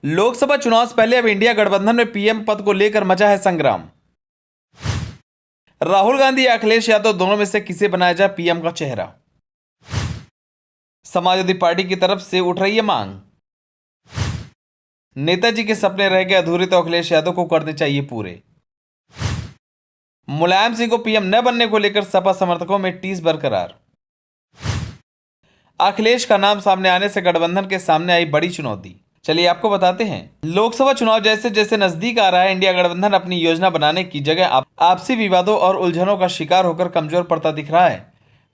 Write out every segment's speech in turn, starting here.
लोकसभा चुनाव से पहले अब इंडिया गठबंधन में पीएम पद को लेकर मचा है संग्राम। राहुल गांधी या अखिलेश यादव दोनों में से किसे बनाया जाए पीएम का चेहरा। समाजवादी पार्टी की तरफ से उठ रही है मांग। नेताजी के सपने रह गए अधूरे तो अखिलेश यादव को करने चाहिए पूरे। मुलायम सिंह को पीएम न बनने को लेकर सपा समर्थकों में टीस बरकरार। अखिलेश का नाम सामने आने से गठबंधन के सामने आई बड़ी चुनौती। चलिए आपको बताते हैं। लोकसभा चुनाव जैसे जैसे नजदीक आ रहा है, इंडिया गठबंधन अपनी योजना बनाने की जगह आपसी विवादों और उलझनों का शिकार होकर कमजोर पड़ता दिख रहा है।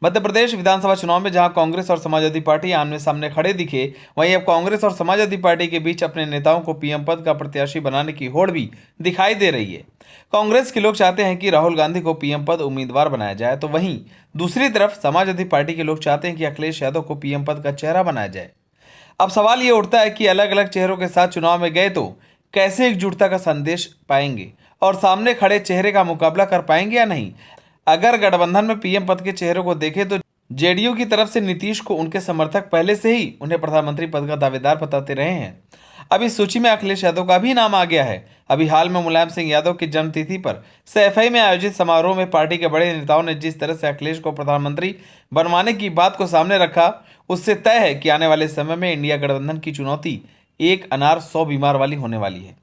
मध्य प्रदेश विधानसभा चुनाव में जहां कांग्रेस और समाजवादी पार्टी आमने सामने खड़े दिखे, वहीं अब कांग्रेस और समाजवादी पार्टी के बीच अपने नेताओं को पीएम पद का प्रत्याशी बनाने की होड़ भी दिखाई दे रही है। कांग्रेस के लोग चाहते हैं कि राहुल गांधी को पीएम पद उम्मीदवार बनाया जाए, तो वहीं दूसरी तरफ समाजवादी पार्टी के लोग चाहते हैं कि अखिलेश यादव को पीएम पद का चेहरा बनाया जाए। अब सवाल ये उठता है कि अलग अलग चेहरों के साथ चुनाव में गए तो कैसे एकजुटता का संदेश पाएंगे और सामने खड़े चेहरे का मुकाबला कर पाएंगे या नहीं। अगर गठबंधन में पीएम पद के चेहरों को देखें तो जेडीयू की तरफ से नीतीश को उनके समर्थक पहले से ही उन्हें प्रधानमंत्री पद का दावेदार बताते रहे हैं। अब इस सूची में अखिलेश यादव का भी नाम आ गया है। अभी हाल में मुलायम सिंह यादव की जन्मतिथि पर सैफई में आयोजित समारोह में पार्टी के बड़े नेताओं ने जिस तरह से अखिलेश को प्रधानमंत्री बनवाने की बात को सामने रखा, उससे तय है कि आने वाले समय में इंडिया गठबंधन की चुनौती एक अनार 100 बीमार वाली होने वाली है।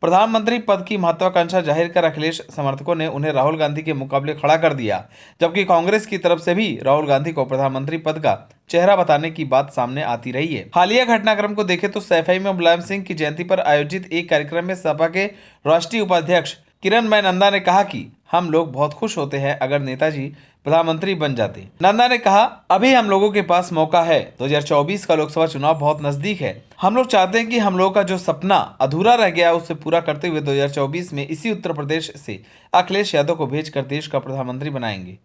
प्रधानमंत्री पद की महत्वाकांक्षा जाहिर कर अखिलेश समर्थकों ने उन्हें राहुल गांधी के मुकाबले खड़ा कर दिया, जबकि कांग्रेस की तरफ से भी राहुल गांधी को प्रधानमंत्री पद का चेहरा बताने की बात सामने आती रही है। हालिया घटनाक्रम को देखें तो सैफई में मुलायम सिंह की जयंती पर आयोजित एक कार्यक्रम में सपा के राष्ट्रीय उपाध्यक्ष किरणमय नंदा ने कहा कि हम लोग बहुत खुश होते हैं अगर नेताजी प्रधानमंत्री बन जाते। नंदा ने कहा, अभी हम लोगों के पास मौका है। 2024 का लोकसभा चुनाव बहुत नजदीक है। हम लोग चाहते हैं कि हम लोगों का जो सपना अधूरा रह गया उसे पूरा करते हुए 2024 में इसी उत्तर प्रदेश से अखिलेश यादव को भेजकर देश का प्रधानमंत्री बनाएंगे।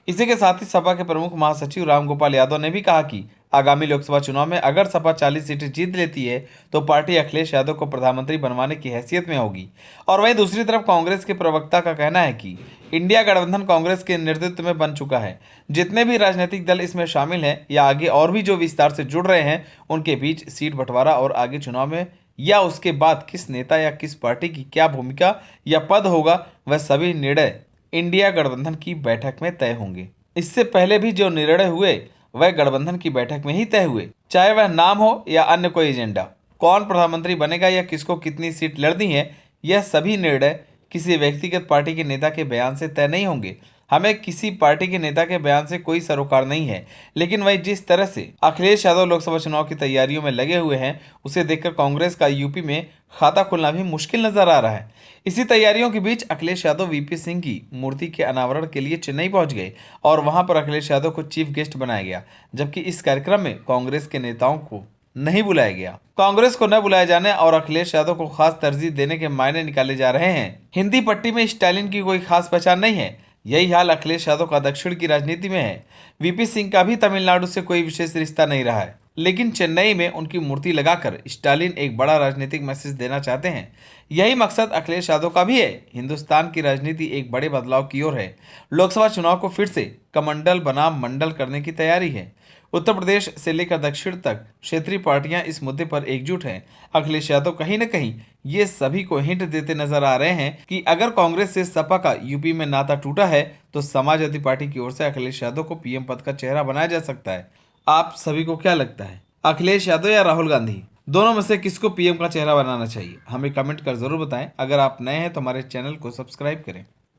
इसी के साथ ही सपा के प्रमुख महासचिव रामगोपाल यादव ने भी कहा कि आगामी लोकसभा चुनाव में अगर सपा 40 सीटें जीत लेती है तो पार्टी अखिलेश यादव को प्रधानमंत्री बनवाने की हैसियत में होगी। और वहीं दूसरी तरफ कांग्रेस के प्रवक्ता का कहना है कि इंडिया गठबंधन कांग्रेस के नेतृत्व में बन चुका है। जितने भी राजनीतिक दल इसमें शामिल हैं या आगे और भी जो विस्तार से जुड़ रहे हैं, उनके बीच सीट बंटवारा और आगे चुनाव में या उसके बाद किस नेता या किस पार्टी की क्या भूमिका या पद होगा, वह सभी निर्णय इंडिया गठबंधन की बैठक में तय होंगे। इससे पहले भी जो निर्णय हुए वह गठबंधन की बैठक में ही तय हुए, चाहे वह नाम हो या अन्य कोई एजेंडा। कौन प्रधानमंत्री बनेगा या किसको कितनी सीट लड़नी है, यह सभी निर्णय किसी व्यक्तिगत पार्टी के नेता के बयान से तय नहीं होंगे। हमें किसी पार्टी के नेता के बयान से कोई सरोकार नहीं है, लेकिन वही जिस तरह से अखिलेश यादव लोकसभा चुनाव की तैयारियों में लगे हुए हैं, उसे देखकर कांग्रेस का यूपी में खाता खुलना भी मुश्किल नजर आ रहा है। इसी तैयारियों के बीच अखिलेश यादव वीपी सिंह की मूर्ति के अनावरण के लिए चेन्नई पहुंच गए और वहां पर अखिलेश यादव को चीफ गेस्ट बनाया गया, जबकि इस कार्यक्रम में कांग्रेस के नेताओं को नहीं बुलाया गया। कांग्रेस को न बुलाए जाने और अखिलेश यादव को खास तरजीह देने के मायने निकाले जा रहे हैं। हिंदी पट्टी में स्टालिन की कोई खास पहचान नहीं है। यही हाल अखिलेश यादव का दक्षिण की राजनीति में है। वीपी सिंह का भी तमिलनाडु से कोई विशेष रिश्ता नहीं रहा है, लेकिन चेन्नई में उनकी मूर्ति लगाकर स्टालिन एक बड़ा राजनीतिक मैसेज देना चाहते हैं। यही मकसद अखिलेश यादव का भी है। हिंदुस्तान की राजनीति एक बड़े बदलाव की ओर है। लोकसभा चुनाव को फिर से कमंडल बनाम मंडल करने की तैयारी है। उत्तर प्रदेश से लेकर दक्षिण तक क्षेत्रीय पार्टियां इस मुद्दे पर एकजुट हैं। अखिलेश यादव कहीं न कहीं ये सभी को हिंट देते नजर आ रहे हैं कि अगर कांग्रेस से सपा का यूपी में नाता टूटा है तो समाजवादी पार्टी की ओर से अखिलेश यादव को पीएम पद का चेहरा बनाया जा सकता है। आप सभी को क्या लगता है, अखिलेश यादव या राहुल गांधी, दोनों में से किसको पीएम का चेहरा बनाना चाहिए? हमें कमेंट कर जरूर बताएं। अगर आप नए हैं तो हमारे चैनल को सब्सक्राइब करें।